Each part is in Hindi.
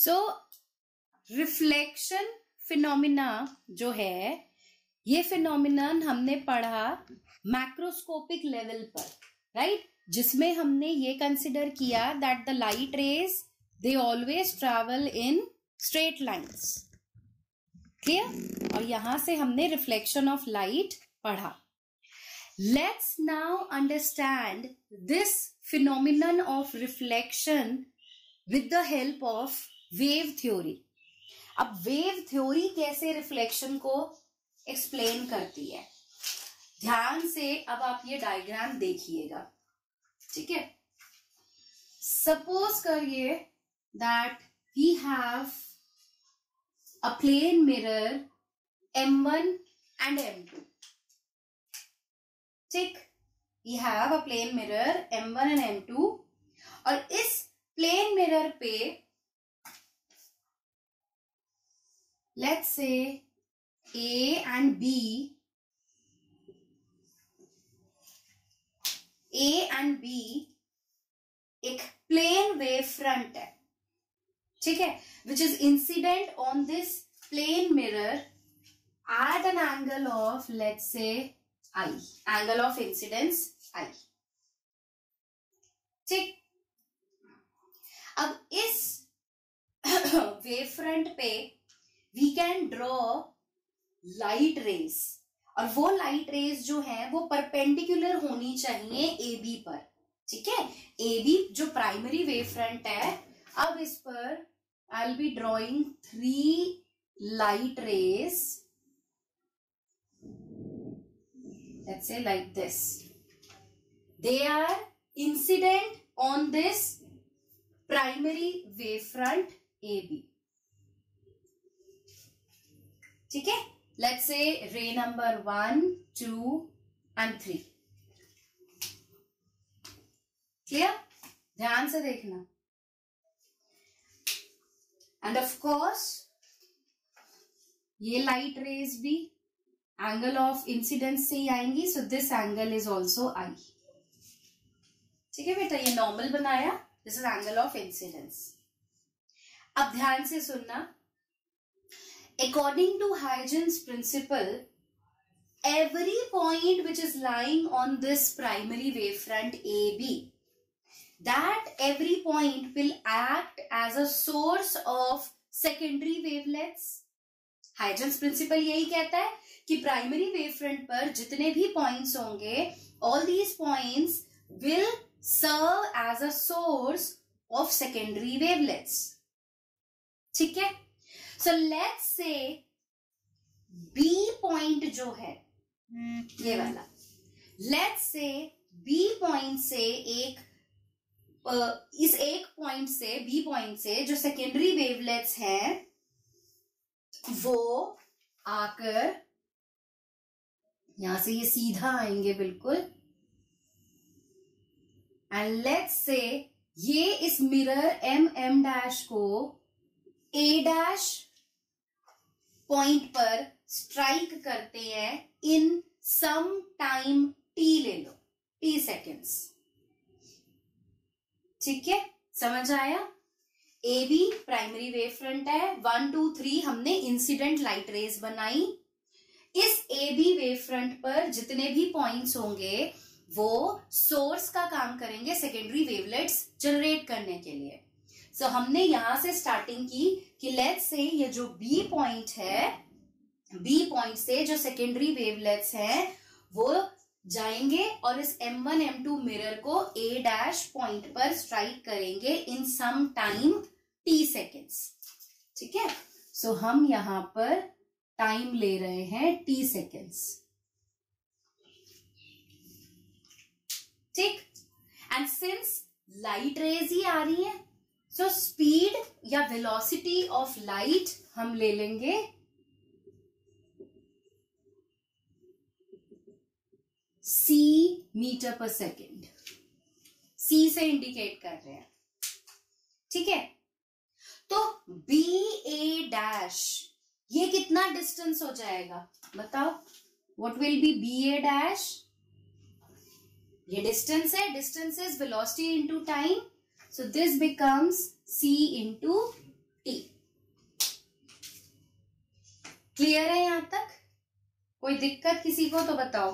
सो रिफ्लेक्शन फिनोमिना जो है, ये फिनोमिनन हमने पढ़ा मैक्रोस्कोपिक लेवल पर, राइट, जिसमें हमने ये कंसिडर किया that the light rays they always travel in straight lines, clear. और यहां से हमने रिफ्लेक्शन ऑफ लाइट पढ़ा। Let's now understand this phenomenon of reflection with the help of wave theory. अब वेव थ्योरी कैसे रिफ्लेक्शन को एक्सप्लेन करती है, ध्यान से अब आप ये डायग्राम देखिएगा, ठीक है। सपोज करिए that we have a plane mirror M1 and M2, ठीक, we have a plane mirror M1 and M2, और इस प्लेन मिरर पे let's say A and B, एक प्लेन वेव फ्रंट है, ठीक है, which is incident on this plane mirror at an angle of let's say I, angle of incidence I, ठीक। अब इस वेव फ्रंट पे we can draw light rays, और वो लाइट रेज जो है वो परपेंडिकुलर होनी चाहिए AB पर, ठीक है। AB जो प्राइमरी वेव फ्रंट है, अब इस पर I will be drawing 3 light rays, let's say like this, they are incident on this primary wave front AB, ठीक है। लेट्स से रे नंबर 1, 2 and 3, क्लियर, ध्यान से देखना। एंड ऑफ कोर्स ये लाइट रेज भी एंगल ऑफ इंसिडेंस से ही आएंगी, so this angle is also I, ठीक है बेटा, ये नॉर्मल बनाया, this is angle of incidence. अब ध्यान से सुनना, according to Huygens principle, every point which is lying on this primary wavefront AB, that every point will act as a source of secondary wavelets. Huygens principle यही कहता है कि प्राइमरी वेवफ्रंट पर जितने भी पॉइंट्स होंगे, all these points will serve as a source of secondary wavelets, ठीक है। So let's say B point जो है ये वाला, let's say B पॉइंट से इस एक पॉइंट से B पॉइंट से जो सेकेंडरी वेवलेट्स हैं वो आकर यहां से ये सीधा आएंगे बिल्कुल, एंड लेट्स से ये इस मिरर M' को A' पॉइंट पर स्ट्राइक करते हैं इन सम टाइम T, ले लो T सेकेंड्स, ठीक है, समझ आया। AB प्राइमरी वेव फ्रंट है, 1, 2, 3 हमने इंसिडेंट लाइट रेज बनाई, इस AB वेव फ्रंट पर जितने भी पॉइंट्स होंगे वो सोर्स का काम करेंगे सेकेंडरी वेवलेट्स जनरेट करने के लिए। सो हमने यहां से स्टार्टिंग की कि लेट्स से ये जो B पॉइंट है, B पॉइंट से जो सेकेंडरी वेवलेट्स हैं वो जाएंगे और इस M1 M2 मिरर को A' पॉइंट पर स्ट्राइक करेंगे इन सम टाइम T सेकेंड्स, ठीक है। सो हम यहां पर टाइम ले रहे हैं T सेकेंड्स, ठीक। एंड सिंस लाइट रेज ही आ रही है, सो स्पीड या वेलोसिटी ऑफ लाइट हम ले लेंगे C मीटर पर सेकेंड, C से इंडिकेट कर रहे हैं, ठीक है। तो BA' ये कितना डिस्टेंस हो जाएगा बताओ, व्हाट विल बी BA', ये डिस्टेंस है, distance is velocity into time, so this becomes C into T. Clear है यहां तक? कोई दिक्कत किसी को तो बताओ।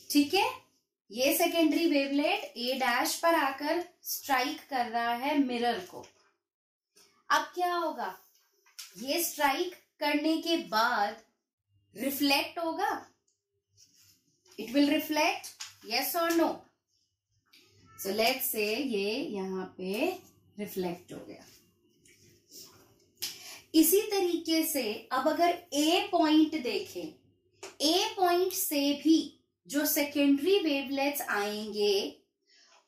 ठीक है, ये सेकेंडरी वेवलेट ए डैश पर आकर स्ट्राइक कर रहा है मिरर को। अब क्या होगा, ये स्ट्राइक करने के बाद रिफ्लेक्ट होगा, इट विल रिफ्लेक्ट, यस और नो? सो लेट्स से ये यहां पे रिफ्लेक्ट हो गया। इसी तरीके से अब अगर ए पॉइंट देखें, ए पॉइंट से भी जो सेकेंडरी वेवलेट्स आएंगे,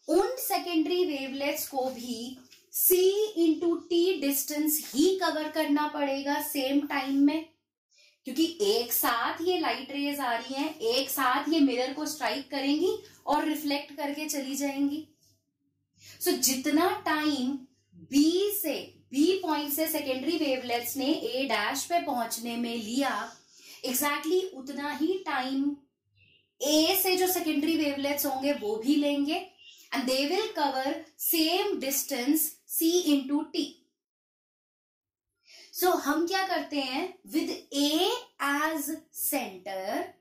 उन सेकेंडरी वेवलेट्स को भी C इंटू टी डिस्टेंस ही कवर करना पड़ेगा सेम टाइम में, क्योंकि एक साथ ये लाइट रेज आ रही हैं, एक साथ ये मिरर को स्ट्राइक करेंगी और रिफ्लेक्ट करके चली जाएंगी। सो जितना टाइम बी पॉइंट से सेकेंडरी वेवलेट्स ने ए डैश पे पहुंचने में लिया, एग्जैक्टली उतना ही टाइम ए से जो सेकेंडरी वेवलेट्स होंगे वो भी लेंगे, and they will cover same distance C into T. So हम क्या करते हैं, with A as centre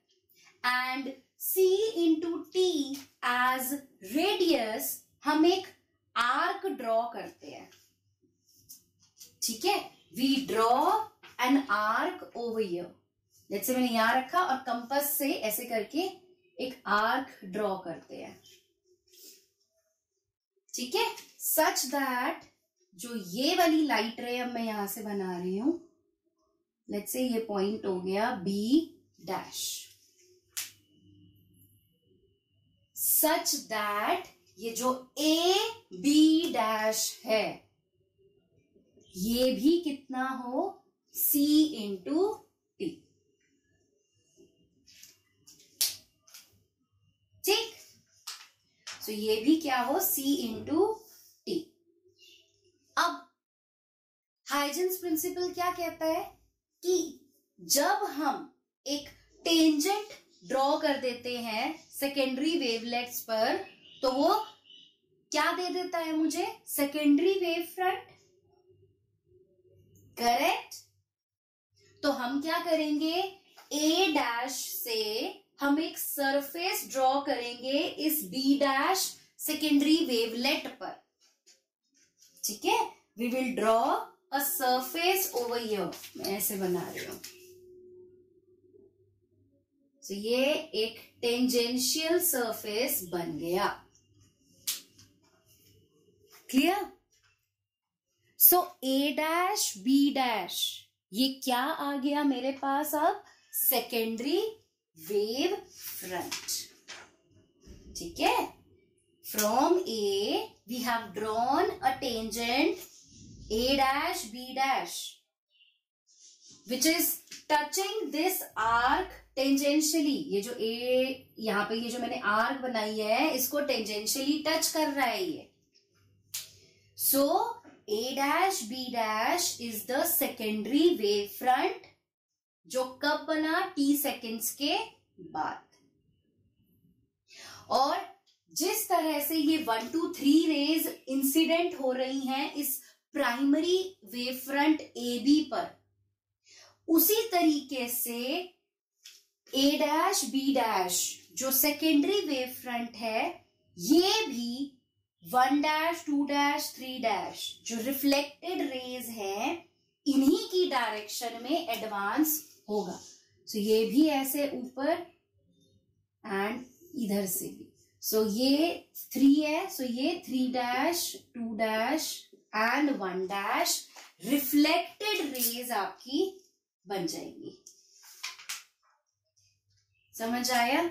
and C into T as radius, हम एक आर्क ड्रॉ करते हैं। ठीक है, we draw an arc over here. जैसे मैंने यहां रखा और कंपास से ऐसे करके एक आर्क ड्रॉ करते हैं। ठीक है, सच दैट जो ये वाली लाइट रे अब मैं यहां से बना रही हूं, लेट्स से ये पॉइंट हो गया बी डैश, सच दैट ये जो ए बी डैश है ये भी कितना हो, C इंटू टी। ठीक, सो ये भी क्या हो, C इंटू टी। अब हाइजेंस प्रिंसिपल क्या कहता है कि जब हम एक टेंजेंट ड्रॉ कर देते हैं सेकेंडरी वेवलेट्स पर, तो वो क्या दे देता है मुझे, सेकेंडरी वेव फ्रंट, करेक्ट? तो हम क्या करेंगे, ए डैश से हम एक सरफेस ड्रॉ करेंगे इस बी डैश सेकेंडरी वेवलेट पर। ठीक है, we will draw a surface over here, मैं ऐसे बना रही हूं। तो ये एक टेंजेंशियल सरफेस बन गया। Clear? So A dash B dash ये क्या आ गया मेरे पास, अब सेकेंडरी वेव फ्रंट। ठीक है, from A V have drawn a tangent A dash B dash which is touching this arc tangentially। ये जो A यहाँ पे ये जो मैंने आर्क बनाई है इसको टेंजेंशियली टच कर रहा है ये। सो A dash B dash is the secondary wave front जो कब बना, T सेकेंड्स के बाद। और जिस तरह से ये 1 2 3 रेज इंसिडेंट हो रही हैं इस primary wave front A B पर, उसी तरीके से ए डैश बी डैश जो सेकेंडरी वेव फ्रंट है ये भी 1 डैश 2 डैश 3 डैश जो रिफ्लेक्टेड रेज हैं इन्हीं की डायरेक्शन में एडवांस होगा। सो ये भी ऐसे ऊपर एंड इधर से भी। सो ये 3 है, सो ये 3 dash 2 dash and 1 dash reflected raise आपकी बन जाएगी। समझ आया?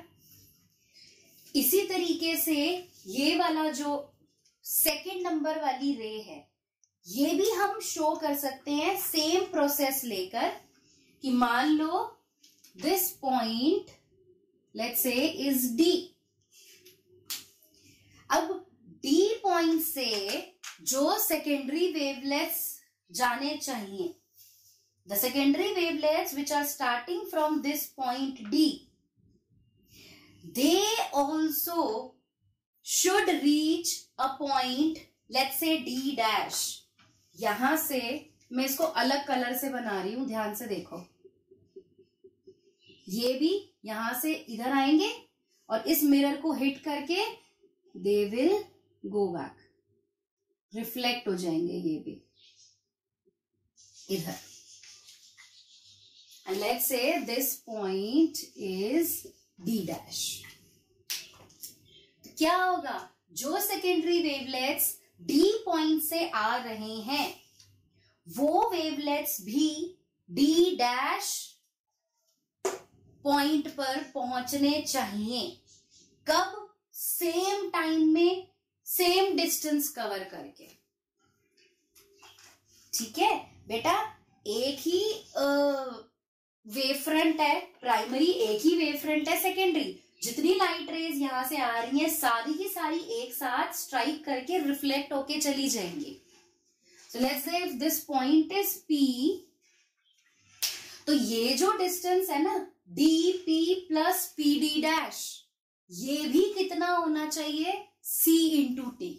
इसी तरीके से ये वाला जो सेकंड नंबर वाली रे है ये भी हम शो कर सकते हैं सेम प्रोसेस लेकर कि मान लो this point let's say is D. अब डी पॉइंट से जो सेकेंडरी वेवलेट्स जाने चाहिए, the secondary wavelets which are starting from this point D, they also should reach a point let's say D dash, यहां से मैं इसको अलग कलर से बना रही हूं, ध्यान से देखो, ये भी यहां से इधर आएंगे और इस मिरर को हिट करके they will go back, reflect हो जाएंगे ये भी इधर। And let's say this point is D dash. तो क्या होगा, जो सेकेंडरी वेवलेट्स डी पॉइंट से आ रहे हैं वो वेवलेट्स भी डी डैश पॉइंट पर पहुंचने चाहिए। कब? सेम टाइम में, सेम डिस्टेंस कवर करके। ठीक है बेटा, एक ही वेव फ्रंट है प्राइमरी, एक ही वेव फ्रंट है सेकेंडरी। जितनी लाइट रेज यहां से आ रही हैं सारी की सारी एक साथ स्ट्राइक करके रिफ्लेक्ट होके चली जाएंगी। सो लेट्स से if this point is P, तो ये जो डिस्टेंस है ना DP प्लस PD डैश, ये भी कितना होना चाहिए? C into T।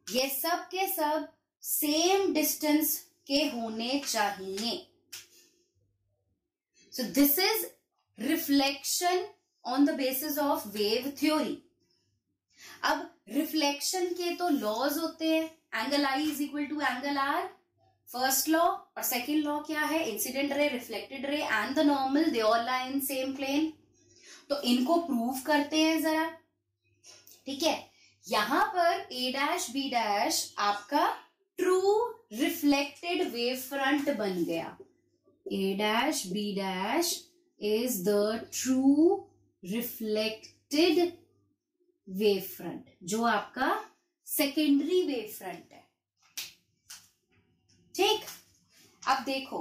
ये सब के सब सेम डिस्टेंस के होने चाहिए। So this is reflection on the basis of wave theory. अब रिफ्लेक्शन के तो लॉज होते हैं, angle I is equal to angle R, first law, और सेकेंड लॉ क्या है? Incident ray, reflected ray and the normal, they all lie in same plane. तो इनको प्रूव करते हैं जरा। ठीक है, यहां पर A डैश B डैश आपका ट्रू रिफ्लेक्टेड वेव फ्रंट बन गया। A dash B dash is the true reflected wave front, जो आपका सेकेंडरी वेव फ्रंट है। ठीक, अब देखो,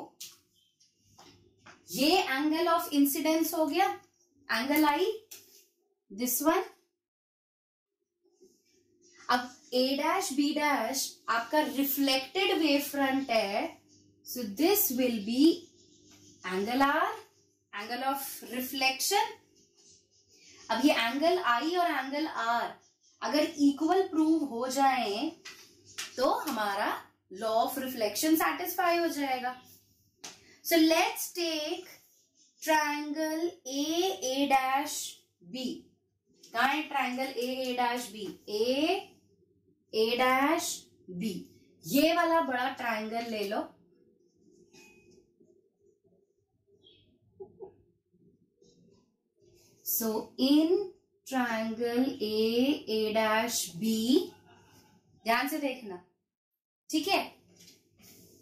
ये एंगल ऑफ इंसिडेंस हो गया, एंगल I, दिस वन। अब A डैश B डैश आपका रिफ्लेक्टेड वेव फ्रंट है, so this will B angle R, angle of reflection. अब ये एंगल I और एंगल R अगर इक्वल प्रूव हो जाए तो हमारा लॉ ऑफ रिफ्लेक्शन सैटिस्फाई हो जाएगा। So let's take triangle A dash B। कहां है triangle A dash B? A dash B, ये वाला बड़ा ट्रायंगल ले लो। So in triangle A dash B, ध्यान से देखना, ठीक है,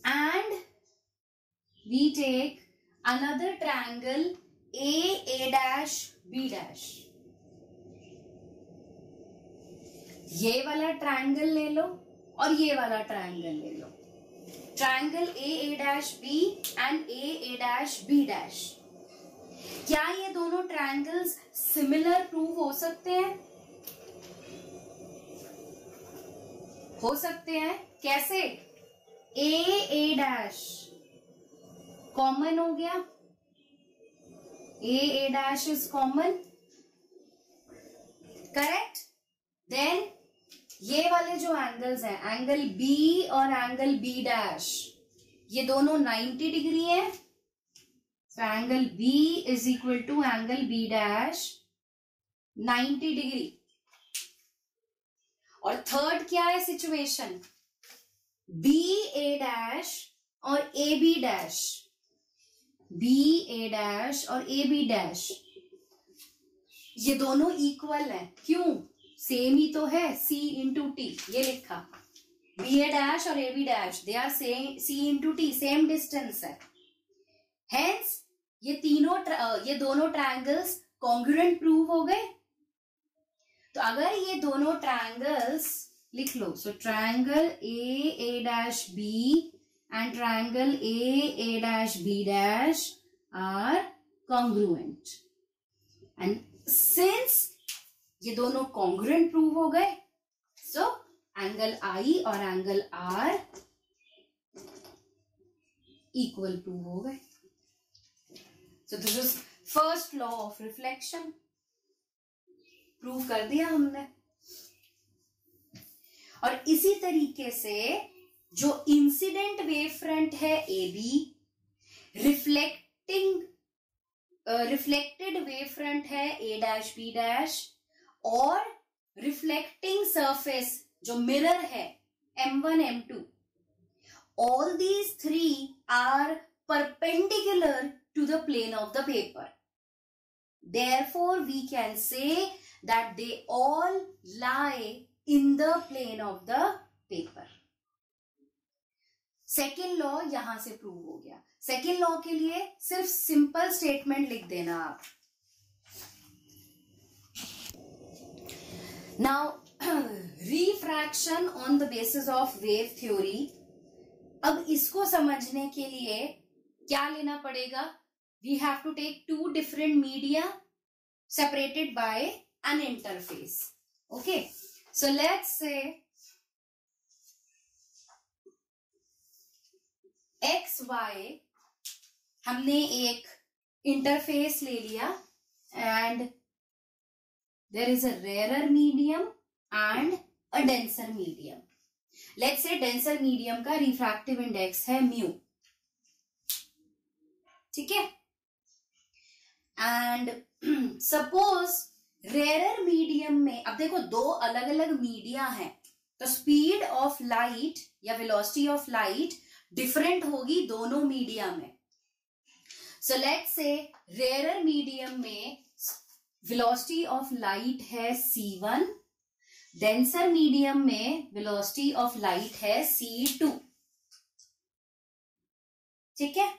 and we take another triangle A dash B dash। ये वाला ट्रायंगल ले लो और ये वाला ट्रायंगल ले लो, triangle A dash B and A dash B dash। क्या ये दोनों ट्रायंगल्स सिमिलर प्रूव हो सकते हैं? हो सकते हैं। कैसे? A डैश कॉमन हो गया, A dash is common, correct. Then ये वाले जो एंगल्स हैं, एंगल B और एंगल B डैश, ये दोनों 90 डिग्री है। So angle B is equal to angle B dash 90 degree. और थर्ड क्या है सिचुएशन? BA डैश और AB डैश, BA डैश और AB डैश ये दोनों इक्वल हैं। क्यों? सेम ही तो है, C इंटू T, ये लिखा। BA डैश और AB dash they are same, C into T, same distance है। हेंस ये दोनों ट्रायंगल्स कॉन्ग्रुएंट प्रूव हो गए। तो अगर ये दोनों ट्रायंगल्स लिख लो, so triangle A dash B and triangle A dash B dash are congruent, and since ये दोनों कॉन्ग्रुएंट प्रूव हो गए, सो एंगल I और एंगल R इक्वल प्रूव हो गए। So this is first law of reflection, prove कर दिया हमने। और इसी तरीके से जो इंसिडेंट वेव फ्रंट है A B, reflected wave front है ए डैश बी डैश, और रिफ्लेक्टिंग सरफेस जो मिरर है M1 M2, all these three are perpendicular to the plane of the paper. Therefore, we can say that they all lie in the plane of the paper. Second law यहां से प्रूव हो गया। सेकेंड लॉ के लिए सिर्फ सिंपल स्टेटमेंट लिख देना आप। Now refraction on the basis of wave theory. अब इसको समझने के लिए क्या लेना पड़ेगा? We have to take two different media separated by an interface. Okay, so let's say X Y हमने एक इंटरफेस ले लिया and there is a rarer medium and a denser medium. Let's say denser medium का रिफ्रैक्टिव इंडेक्स है म्यू, ठीक है। एंड सपोज रेयरर मीडियम में, अब देखो दो अलग अलग मीडिया हैं, तो स्पीड ऑफ लाइट या वेलोसिटी ऑफ लाइट डिफरेंट होगी दोनों मीडिया में। So let's say rarer medium में वेलोसिटी ऑफ लाइट है c1, डेंसर मीडियम में वेलोसिटी ऑफ लाइट है c2, ठीक है।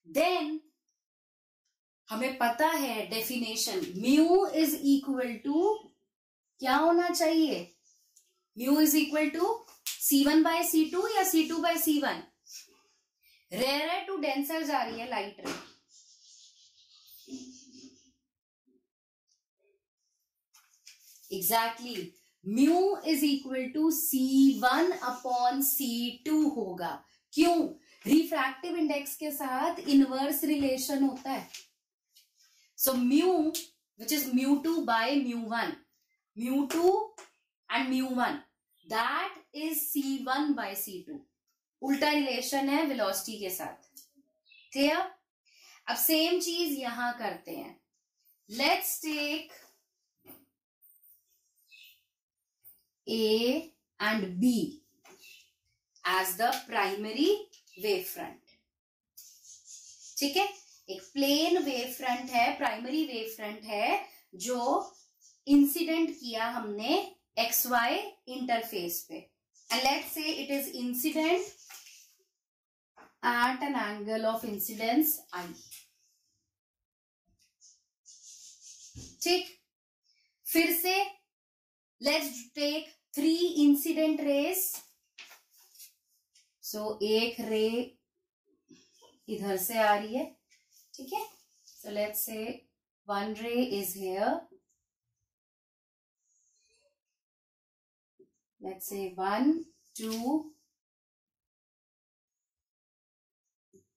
देन हमें पता है definition, mu is equal to क्या होना चाहिए? Mu is equal to C1 by C2 या C2 by C1? Rare to denser जा रही है light ray. Exactly, mu is equal to C1 upon C2 होगा। क्यों? रिफ्रैक्टिव इंडेक्स के साथ इनवर्स रिलेशन होता है। So mu which is μ2 by μ1, μ2 and μ1, that is C1 by C2। उल्टा रिलेशन है वेलोसिटी के साथ, क्लियर? अब सेम चीज यहां करते हैं। Let's take A and B as the primary wavefront, ठीक है। एक प्लेन वेव फ्रंट है, प्राइमरी वेव फ्रंट है, जो इंसिडेंट किया हमने XY इंटरफेस पे, and let's say it is incident at an angle of incidence I, ठीक। फिर से let's take 3 incident rays। so एक रे इधर से आ रही है, ठीक है। so let's say one ray is here, let's say 1, 2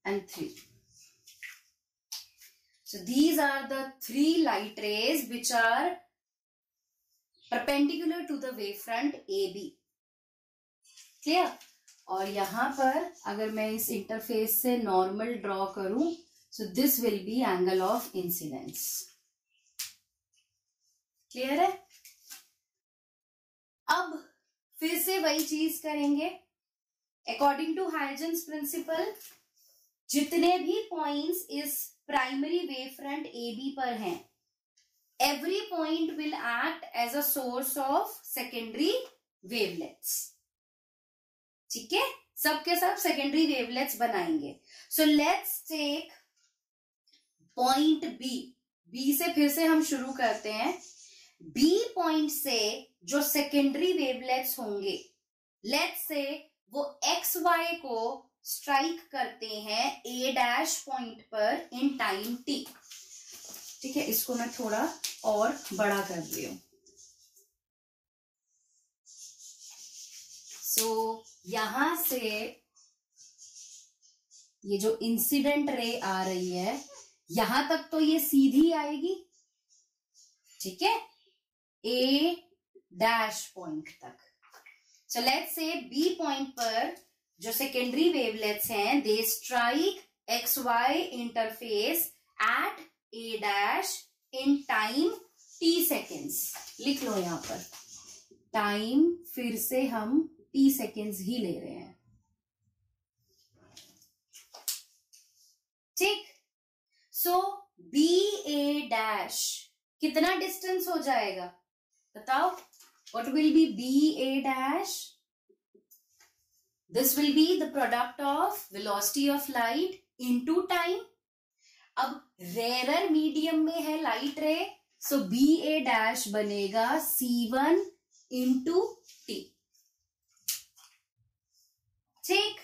and 3। so these are the 3 light rays which are perpendicular to the wavefront AB, clear? और यहां पर अगर मैं इस इंटरफेस से नॉर्मल ड्रॉ करूं, so this will be angle of incidence, clear है? अब फिर से वही चीज करेंगे। अकॉर्डिंग टू हाइजेंस प्रिंसिपल, जितने भी पॉइंट्स इस प्राइमरी वेव फ्रंट AB पर हैं, every point will act as a source of secondary wavelets, ठीक है। सबके सब सेकेंडरी वेवलेट्स बनाएंगे। So let's take point B से फिर से हम शुरू करते हैं। बी पॉइंट से जो सेकेंडरी वेवलेट्स होंगे, लेट्स से वो XY को स्ट्राइक करते हैं A डैश पॉइंट पर इन टाइम t, ठीक है। इसको मैं थोड़ा और बड़ा कर रही हूं। सो यहां से ये जो इंसिडेंट रे आ रही है, यहां तक तो ये सीधी आएगी, ठीक है। A डैश पॉइंट तक। So let's say B point पर जो सेकेंडरी वेवलेट्स हैं they strike X Y interface at A dash in time T seconds. लिख लो यहां पर टाइम, फिर से हम टी सेकेंड्स ही ले रहे हैं, ठीक। सो बी ए डैश कितना डिस्टेंस हो जाएगा बताओ, what will be B A dash? This will be the product of velocity of light into time. अब रेयर मीडियम में है लाइट रे, सो बी ए डैश बनेगा C1 इंटू टी, ठीक।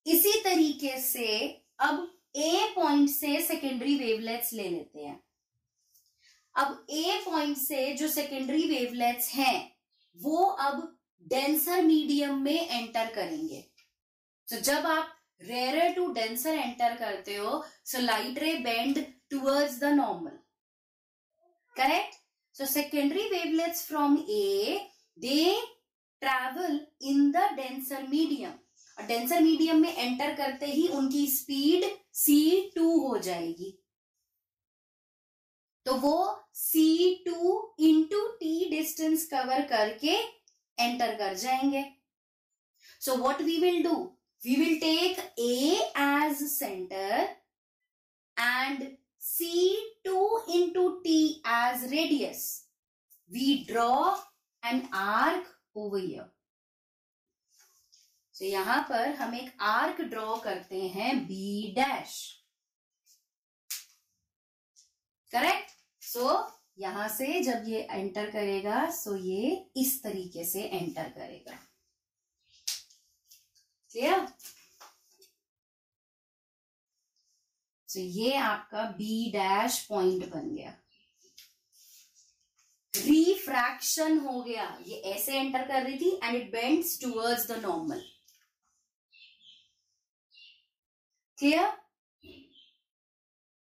इसी तरीके से अब ए पॉइंट से सेकेंडरी वेवलेट्स ले लेते हैं। अब ए पॉइंट से जो सेकेंडरी वेवलेट्स हैं वो अब डेंसर मीडियम में एंटर करेंगे। तो जब आप रेयर टू डेंसर एंटर करते हो सो लाइट रे bend towards the normal, correct. So secondary wavelets from A they travel in the denser medium, और डेंसर मीडियम में एंटर करते ही उनकी स्पीड C2 हो जाएगी, तो वो C2 into T distance cover करके एंटर कर जाएंगे। So what we will do, we will take A as center and C2 into T as radius. We draw an arc over here. So यहां पर हम एक आर्क ड्रॉ करते हैं B डैश, करेक्ट। सो यहां से जब ये एंटर करेगा सो ये इस तरीके से एंटर करेगा, क्लियर। तो ये आपका B डैश पॉइंट बन गया, रिफ्रैक्शन हो गया, ये ऐसे एंटर कर रही थी and it bends towards the normal, clear.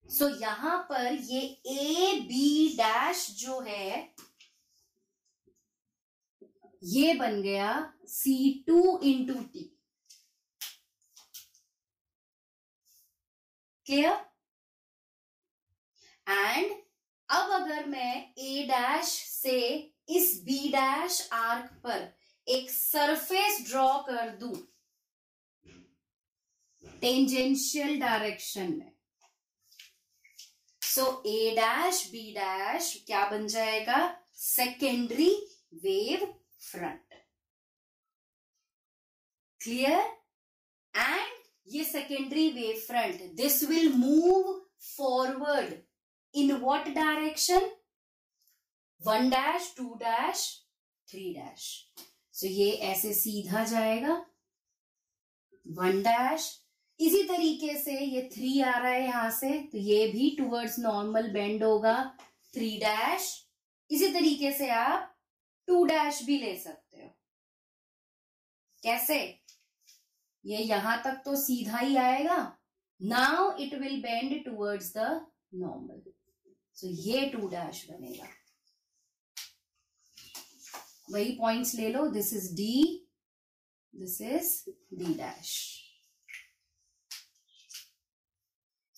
So यहां पर ये ए बी डैश जो है ये बन गया C2 into T, clear. And अब अगर मैं ए डैश से इस बी डैश आर्क पर एक सरफेस ड्रॉ कर दूं टेंजेंशियल डायरेक्शन में, so A dash B dash क्या बन जाएगा, secondary wave front, clear. And ये secondary wave front this will move forward in what direction, 1 dash 2 dash 3 dash. So ये ऐसे सीधा जाएगा 1 डैश, इसी तरीके से ये 3 आ रहा है यहां से तो ये भी टुवर्ड्स नॉर्मल बेंड होगा 3 डैश। इसी तरीके से आप 2 डैश भी ले सकते हो, कैसे, ये यहां तक तो सीधा ही आएगा, now it will bend towards the normal, so ये 2 डैश बनेगा। वही पॉइंट्स ले लो, this is D, this is D dash.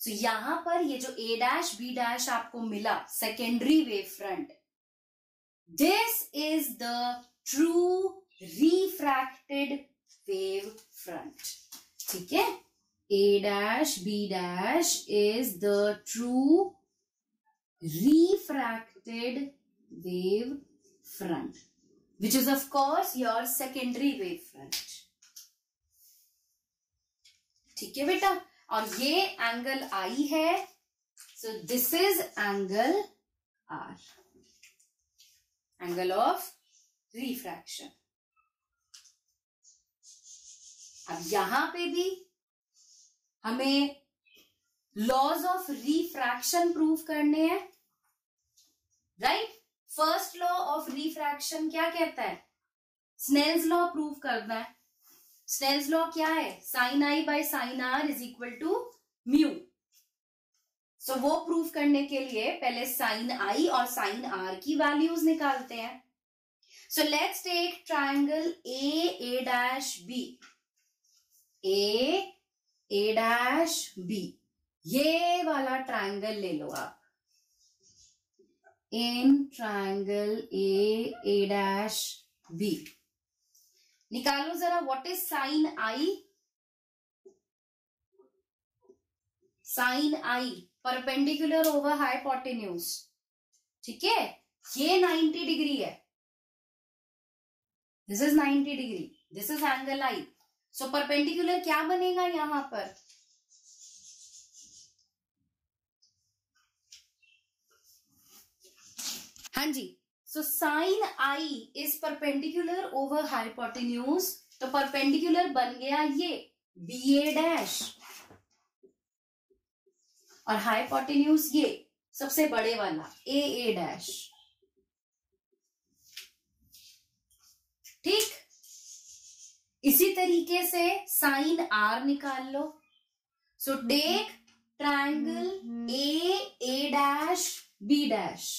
तो यहां पर ये जो A डैश B डैश आपको मिला secondary wave front, this is the true refracted wave front, ठीक है। A dash B dash is the true refracted wave front, which is of course your secondary wave front, ठीक है बेटा। और ये एंगल I है, so this is angle R, angle of refraction। अब यहां पे भी हमें लॉज ऑफ रिफ्रैक्शन प्रूव करने हैं, right. First law of refraction क्या कहता है, स्नेल्स लॉ प्रूव करना है। स्नेल्स लॉ क्या है, sine I by sine R is equal to mu. So वो प्रूव करने के लिए पहले साइन I और साइन R की वैल्यूज निकालते हैं। So let's take triangle A dash B. A dash B. ये वाला ट्राइंगल ले लो आप. In triangle A dash B. निकालो जरा, what is sine I? Sine I perpendicular over hypotenuse. ठीक है, ये 90 डिग्री है. This is 90 degree. This is angle I. So perpendicular क्या बनेगा यहां पर? हाँ जी. So sine I is perpendicular over hypotenuse. तो परपेंडिकुलर बन गया ये BA डैश, और हाइपोटेन्यूज ये सबसे बड़े वाला AA डैश. ठीक. इसी तरीके से साइन R निकाल लो. So take triangle A dash B dash.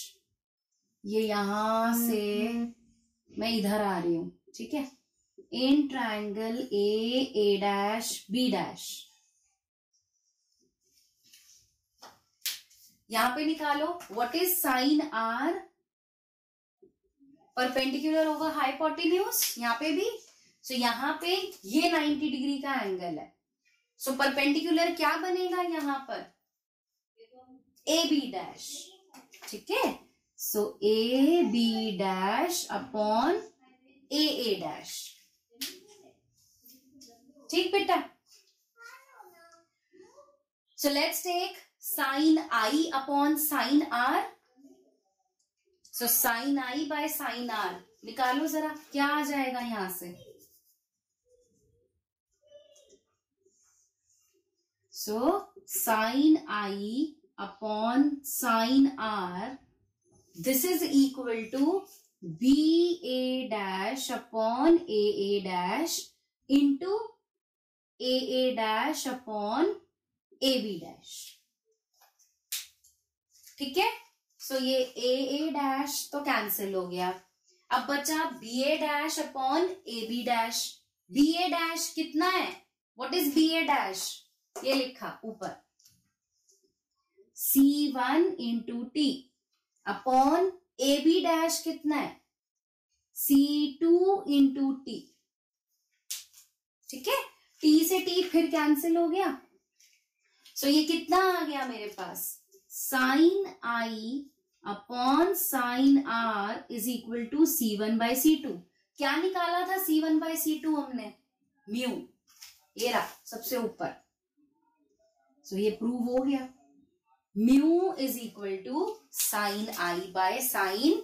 ये यहां से मैं इधर आ रही हूं. ठीक है, इन triangle A dash B dash. यहां पे निकालो what is sign R perpendicular over hypotenuse. यहां पे भी. सो यहां पे ये 90 डिग्री का एंगल है. सो परपेंडिकुलर क्या बनेगा यहां पर? AB dash. ठीक है, so AB dash upon AA dash. ठीक बेटा. So let's take sine I upon sine R. So sine I by sine R निकालो जरा, क्या आ जाएगा यहां से? So sine I upon sine R, this is equal to BA dash upon AA dash into AA dash upon AB dash. ठीक है. सो ये AA डैश तो कैंसिल हो गया. अब बचा BA dash upon AB dash. BA dash कितना है? What is BA dash? ये लिखा ऊपर, C1 into T upon AB dash कितना है? C2 into T. ठीक है, T से T फिर कैंसिल हो गया. सो ये कितना आ गया मेरे पास? Sine I upon sine R is equal to C1 by C2. क्या निकाला था C1 बाय C2 हमने? म्यू. ये रहा सबसे ऊपर. सो ये प्रूव हो गया. Mu is equal to sine I by sine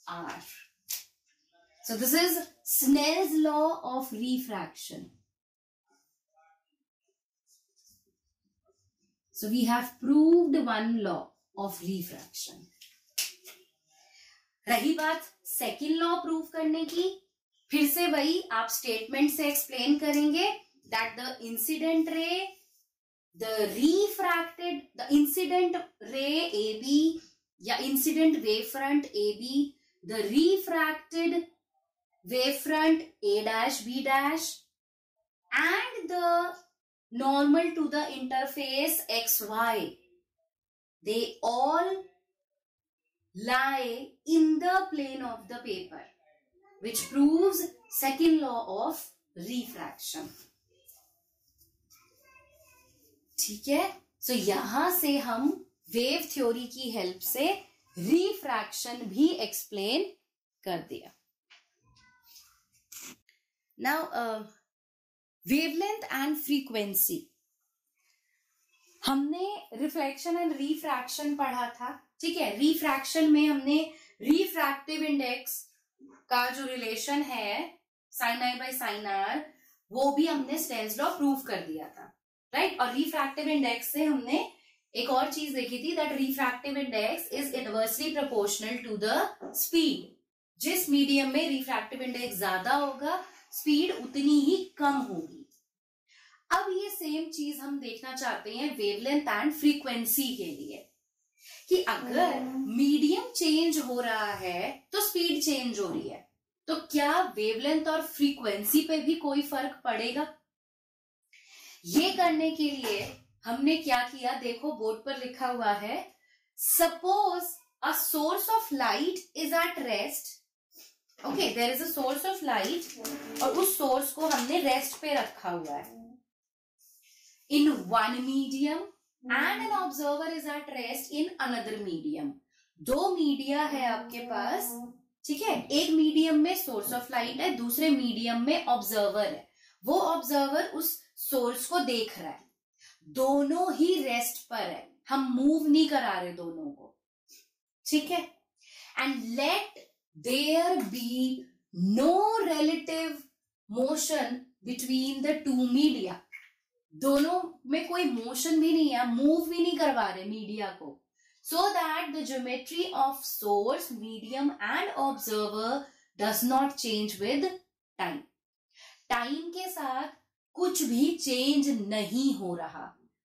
R. So this is Snell's law of refraction. So we have proved one law of refraction. रही बात सेकंड लॉ प्रूव करने की. फिर से वही आप स्टेटमेंट से एक्सप्लेन करेंगे that the incident ray, the incident ray AB या incident wavefront AB, the refracted wavefront A dash B dash and the normal to the interface XY, they all lie in the plane of the paper, which proves second law of refraction. ठीक है. सो यहां से हम वेव थ्योरी की हेल्प से रिफ्रैक्शन भी एक्सप्लेन कर दिया. Now wavelength and frequency. हमने रिफ्लेक्शन एंड रिफ्रैक्शन पढ़ा था. ठीक है, रिफ्रैक्शन में हमने रिफ्रैक्टिव इंडेक्स का जो रिलेशन है sine I by sine R, वो भी हमने स्नेल्स लॉ प्रूव कर दिया था. राइट. और रिफ्रैक्टिव इंडेक्स से हमने एक और चीज देखी थी, that refractive index is inversely proportional to the speed. जिस मीडियम में रिफ्रैक्टिव इंडेक्स ज्यादा होगा, स्पीड उतनी ही कम होगी. अब ये सेम चीज हम देखना चाहते हैं वेवलेंथ एंड फ्रीक्वेंसी के लिए, कि अगर मीडियम चेंज हो रहा है तो स्पीड चेंज हो रही है. तो क्या वेवलेंथ और फ्रीक्वेंसी पे भी कोई फर्क पड़ेगा? ये करने के लिए हमने क्या किया, देखो बोर्ड पर लिखा हुआ है, suppose a source of light is at rest. Okay, there is a source of light और उस सोर्स को हमने रेस्ट पे रखा हुआ है in one medium and an observer is at rest in another medium. दो मीडिया है आपके पास, ठीक है. एक मीडियम में सोर्स ऑफ लाइट है, दूसरे मीडियम में ऑब्जर्वर है. वो ऑब्जर्वर उस सोर्स को देख रहा है, दोनों ही रेस्ट पर है, हम मूव नहीं करा रहे दोनों को, ठीक है. And let there be no relative motion between the two media. दोनों में कोई मोशन भी नहीं है, मूव भी नहीं करवा रहे मीडिया को, so that the geometry of source, medium and observer does not change with time. Time के साथ कुछ भी चेंज नहीं हो रहा,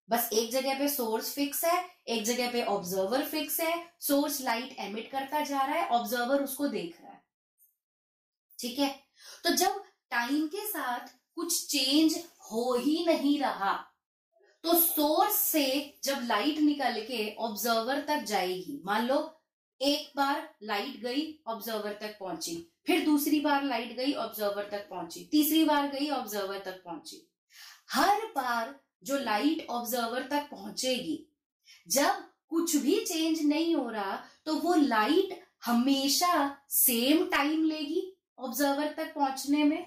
बस एक जगह पे सोर्स फिक्स है, एक जगह पे ऑब्जर्वर फिक्स है. सोर्स लाइट एमिट करता जा रहा है, ऑब्जर्वर उसको देख रहा है, ठीक है. तो जब टाइम के साथ कुछ चेंज हो ही नहीं रहा, तो सोर्स से जब लाइट निकल के ऑब्जर्वर तक जाएगी, मान लो एक बार लाइट गई ऑब्जर्वर तक पहुंची, फिर दूसरी बार लाइट गई ऑब्जर्वर तक पहुंची, तीसरी बार गई ऑब्जर्वर तक पहुंची. हर बार जो लाइट ऑब्जर्वर तक पहुंचेगी, जब कुछ भी चेंज नहीं हो रहा, तो वो लाइट हमेशा सेम टाइम लेगी ऑब्जर्वर तक पहुंचने में,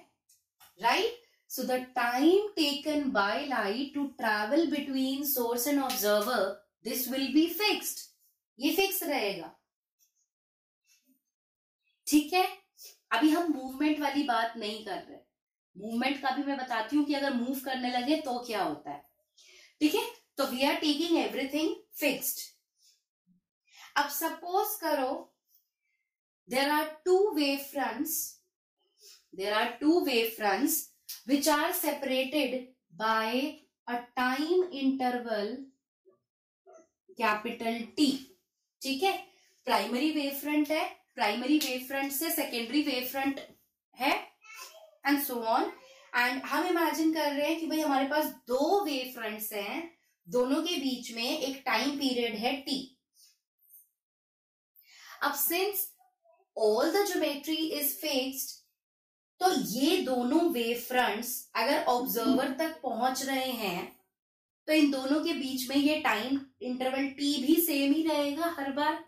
right. So the time taken by light to travel between source and observer, this will be fixed. ये फिक्स रहेगा, ठीक है. अभी हम मूवमेंट वाली बात नहीं कर रहे. मूवमेंट का भी मैं बताती हूँ कि अगर मूव करने लगे तो क्या होता है, ठीक है. तो we are taking everything fixed. अब सपोज करो there are two wave fronts which are separated by a time interval capital T, ठीक है. प्राइमरी वेव फ्रंट है, प्राइमरी वेव फ्रंट से सेकेंडरी वेव फ्रंट है, एंड सो ऑन. एंड हम इमेजिन कर रहे हैं कि भाई हमारे पास दो वेव फ्रंट्स हैं, दोनों के बीच में एक टाइम पीरियड है T. अब since all the geometry is fixed, तो ये दोनों वेव फ्रंट्स अगर ऑब्जर्वर तक पहुंच रहे हैं, तो इन दोनों के बीच में ये टाइम इंटरवल T भी सेम ही रहेगा हर बार.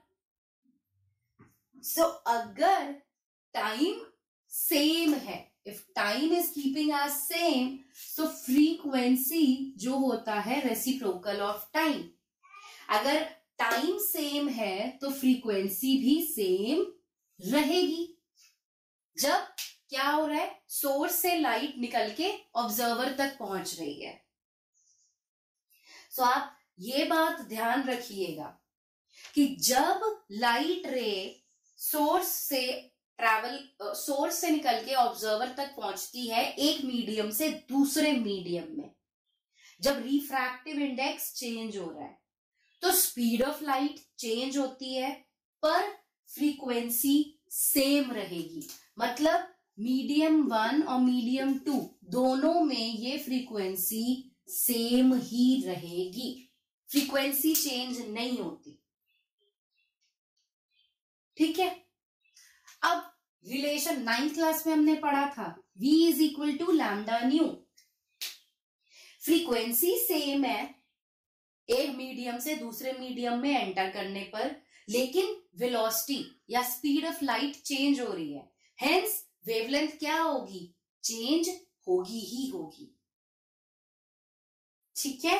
सो अगर टाइम सेम है, if time is keeping as same, तो फ्रीक्वेंसी जो होता है रेसिप्रोकल ऑफ टाइम. अगर टाइम सेम है तो फ्रीक्वेंसी भी सेम रहेगी. जब क्या हो रहा है, सोर्स से लाइट निकल के ऑब्जर्वर तक पहुंच रही है. सो आप ये बात ध्यान रखिएगा कि जब लाइट रे सोर्स से निकल के ऑब्जर्वर तक पहुंचती है एक मीडियम से दूसरे मीडियम में, जब रिफ्रैक्टिव इंडेक्स चेंज हो रहा है, तो स्पीड ऑफ लाइट चेंज होती है, पर फ्रीक्वेंसी सेम रहेगी. मतलब मीडियम 1 और मीडियम 2 दोनों में ये फ्रीक्वेंसी सेम ही रहेगी, फ्रीक्वेंसी चेंज नहीं होती, ठीक है. अब रिलेशन 9th क्लास में हमने पढ़ा था, V is equal to lambda nu. Frequency same है एक मीडियम से दूसरे मीडियम में एंटर करने पर, लेकिन वेलोसिटी या स्पीड ऑफ लाइट चेंज हो रही है, हेंस वेवलेंथ क्या होगी, चेंज होगी ही होगी, ठीक है.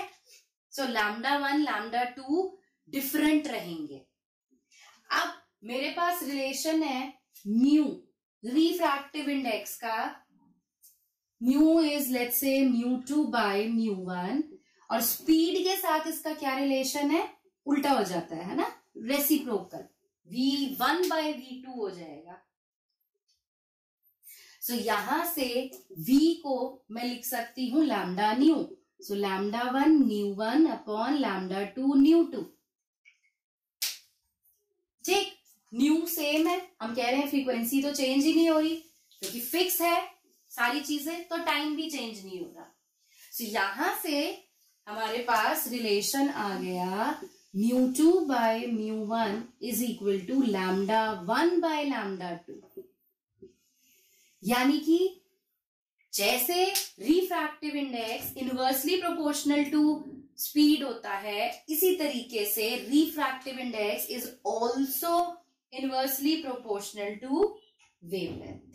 सो लैम्डा 1 लैम्डा 2 डिफरेंट रहेंगे. अब मेरे पास रिलेशन है म्यू, रिफ्रैक्टिव इंडेक्स का. Mu is let's say μ2 by μ1, और स्पीड के साथ इसका क्या रिलेशन है, उल्टा हो जाता है ना, रेसिप्रोकल, v1 बाय v2 हो जाएगा. सो यहां से v को मैं लिख सकती हूं lambda nu. So lambda 1 μ1 upon lambda 2 μ2, ठीक. न्यू सेम है, हम कह रहे हैं फ्रीक्वेंसी तो चेंज ही नहीं हो रही, क्योंकि फिक्स है सारी चीजें, तो टाइम भी चेंज नहीं हो रहा। सो यहां से हमारे पास रिलेशन आ गया μ2 by μ1 is equal to λ1 by λ2। यानी कि जैसे refractive index inversely proportional to speed होता है, इसी तरीके से refractive index is also inversely proportional to wavelength.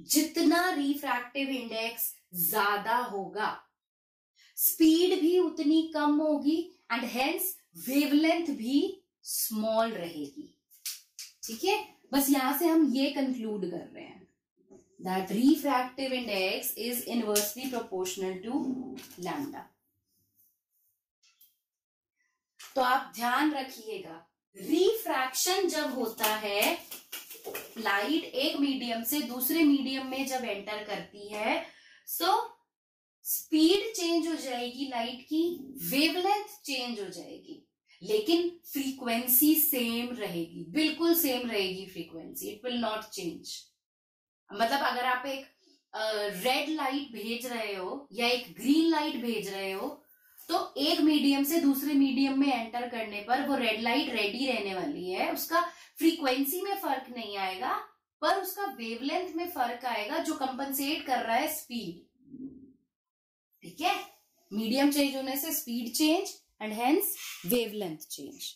जितना रिफ्रैक्टिव इंडेक्स ज्यादा होगा, स्पीड भी उतनी कम होगी एंड हेंस वेवलेंथ भी स्मॉल रहेगी। ठीक है, बस यहां से हम ये कंक्लूड कर रहे हैं that refractive index is inversely proportional to lambda। तो आप ध्यान रखिएगा, रिफ्रैक्शन जब होता है, लाइट एक मीडियम से दूसरे मीडियम में जब एंटर करती है, सो स्पीड चेंज हो जाएगी लाइट की, वेवलेंथ चेंज हो जाएगी, लेकिन फ्रीक्वेंसी सेम रहेगी, बिल्कुल सेम रहेगी frequency, it will not change. मतलब अगर आप एक रेड लाइट भेज रहे हो या एक ग्रीन लाइट भेज रहे हो, तो एक मीडियम से दूसरे मीडियम में एंटर करने पर वो रेड लाइट रेड ही रहने वाली है, उसका फ्रीक्वेंसी में फर्क नहीं आएगा, पर उसका वेवलेंथ में फर्क आएगा जो कंपनसेट कर रहा है स्पीड। ठीक है, मीडियम चेंज होने से speed change and hence wavelength change.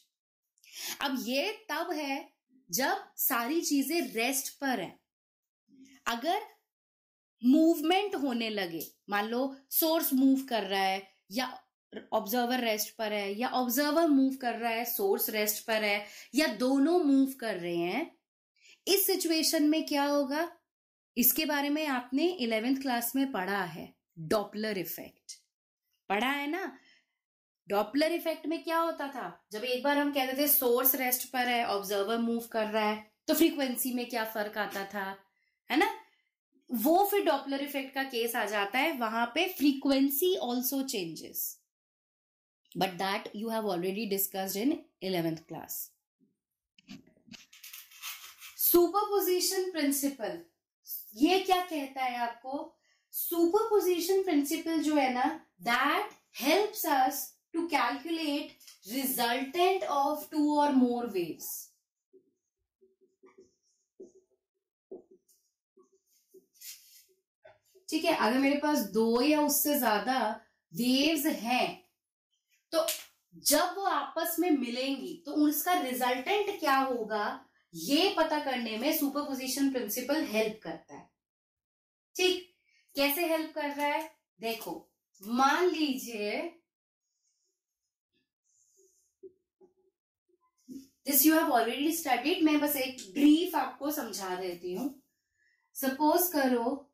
अब ये तब है जब सारी चीजें रेस्ट पर है। अगर मूवमेंट होने लगे, मान लो सोर्स मूव कर रहा है या ऑब्जर्वर रेस्ट पर है, या ऑब्जर्वर मूव कर रहा है सोर्स रेस्ट पर है, या दोनों मूव कर रहे हैं, इस सिचुएशन में क्या होगा, इसके बारे में आपने 11th क्लास में पढ़ा है, डॉपलर इफेक्ट पढ़ा है ना। डॉपलर इफेक्ट में क्या होता था, जब एक बार हम कहते थे सोर्स रेस्ट पर है, ऑब्जर्वर मूव कर रहा है, तो फ्रीक्वेंसी में क्या फर्क आता था, है ना, वो फिर डॉपलर इफेक्ट का केस आ जाता है, वहां पे frequency also changes, but that you have already discussed in 11th class. Superposition principle, ये क्या कहता है आपको, सुपरपोजिशन प्रिंसिपल जो है ना, that helps us to calculate resultant of 2 or more waves। ठीक है, अगर मेरे पास 2 या उससे ज्यादा वेव्स हैं, तो जब वो आपस में मिलेंगी तो उसका रिजल्टेंट क्या होगा, ये पता करने में सुपरपोजिशन प्रिंसिपल हेल्प करता है। ठीक, कैसे हेल्प कर रहा है, देखो, मान लीजिए this you have already studied, मैं बस एक ब्रीफ आपको समझा देती हूं। सपोज करो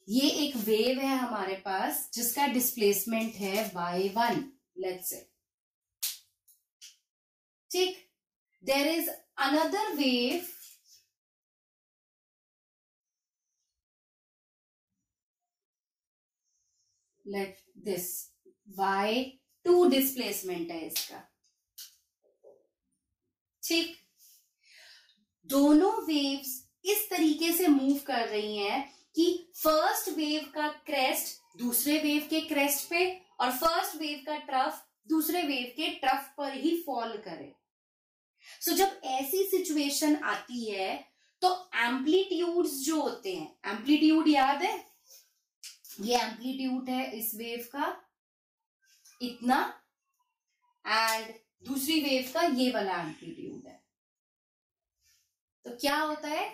ये एक वेव है हमारे पास जिसका डिस्प्लेसमेंट है y1, लेट्स से। ठीक, there is another wave like this, y2 displacement है इसका। ठीक, दोनों वेव्स इस तरीके से मूव कर रही हैं कि फर्स्ट वेव का क्रेस्ट दूसरे वेव के क्रेस्ट पे और फर्स्ट वेव का ट्रफ दूसरे वेव के ट्रफ पर ही फॉल करे। सो जब ऐसी सिचुएशन आती है तो एम्पलीट्यूड्स जो होते हैं, एम्पलीट्यूड याद है, ये एम्पलीट्यूड है इस वेव का इतना, एंड दूसरी वेव का ये वाला एम्पलीट्यूड है, तो क्या होता है,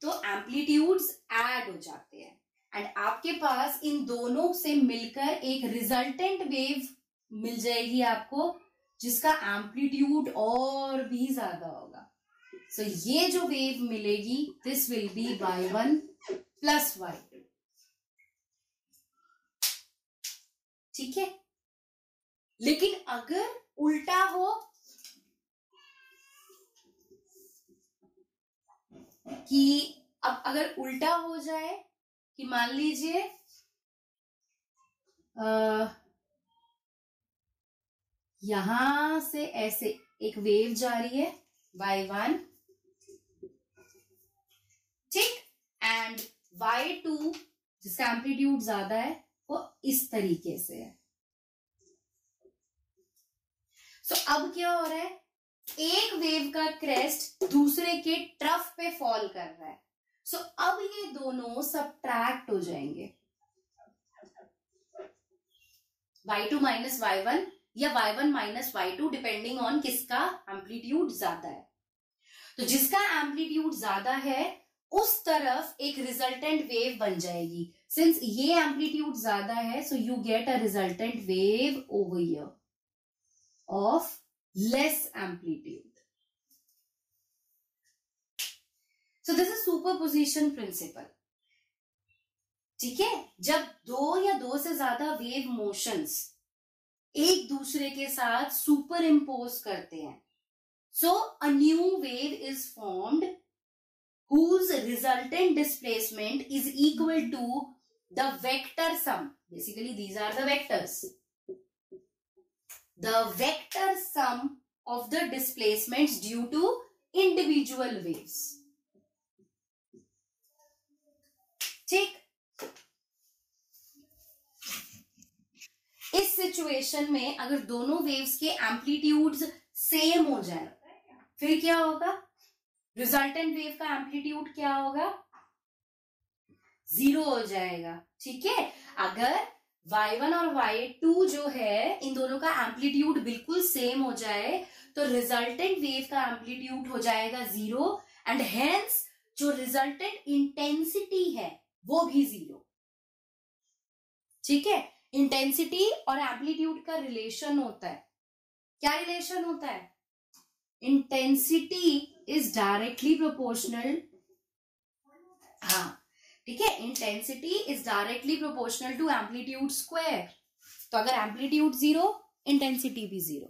तो एम्पलीट्यूड्स ऐड हो जाते हैं एंड आपके पास इन दोनों से मिलकर एक रिजल्टेंट वेव मिल जाएगी आपको, जिसका एम्पलीट्यूड और भी ज्यादा होगा। सो ये जो वेव मिलेगी, this will B y1 plus y2। ठीक है, लेकिन अगर उल्टा हो कि अब अगर उल्टा हो जाए कि मान लीजिए यहां से ऐसे एक वेव जा रही है y1, ठीक, एंड y2 जिसका एम्पलीट्यूड ज्यादा है वो इस तरीके से है। सो अब क्या हो रहा है, एक वेव का क्रेस्ट दूसरे के ट्रफ पे फॉल कर रहा है। सो अब ये दोनों सबट्रैक्ट हो जाएंगे, y2 माइनस y1 या y1 minus y2 depending on किसका एम्पलीट्यूड ज्यादा है। तो जिसका एम्पलीट्यूड ज्यादा है उस तरफ एक रिजल्टेंट वेव बन जाएगी। सिंस ये एम्पलीट्यूड ज्यादा है so you get a resultant wave over here of less amplitude. So this is superposition principle, ठीक है। जब दो या दो से ज्यादा वेव मोशंस एक दूसरे के साथ सुपर इम्पोज करते हैं, so a new wave is formed whose resultant displacement is equal to the vector sum. Basically, these are the vectors. The vector sum of the displacements due to individual waves. ठीक, इस सिचुएशन में अगर दोनों वेव्स के एम्पलीट्यूड्स सेम हो जाए फिर क्या होगा, रिजल्टेंट वेव का एम्पलीट्यूड क्या होगा, 0 हो जाएगा, ठीक है। अगर y1 और y2 जो है इन दोनों का एम्पलीट्यूड बिल्कुल सेम हो जाए तो रिजल्टेंट वेव का एम्पलीट्यूड हो जाएगा 0 एंड हेंस जो रिजल्टेंट इंटेंसिटी है वो भी 0, ठीक है। इंटेंसिटी और एम्पलीट्यूड का रिलेशन होता है, क्या रिलेशन होता है, इंटेंसिटी इज डायरेक्टली प्रोपोर्शनल, हाँ ठीक है, intensity is directly proportional to amplitude square. तो अगर एम्पलीट्यूड 0 इंटेंसिटी भी 0।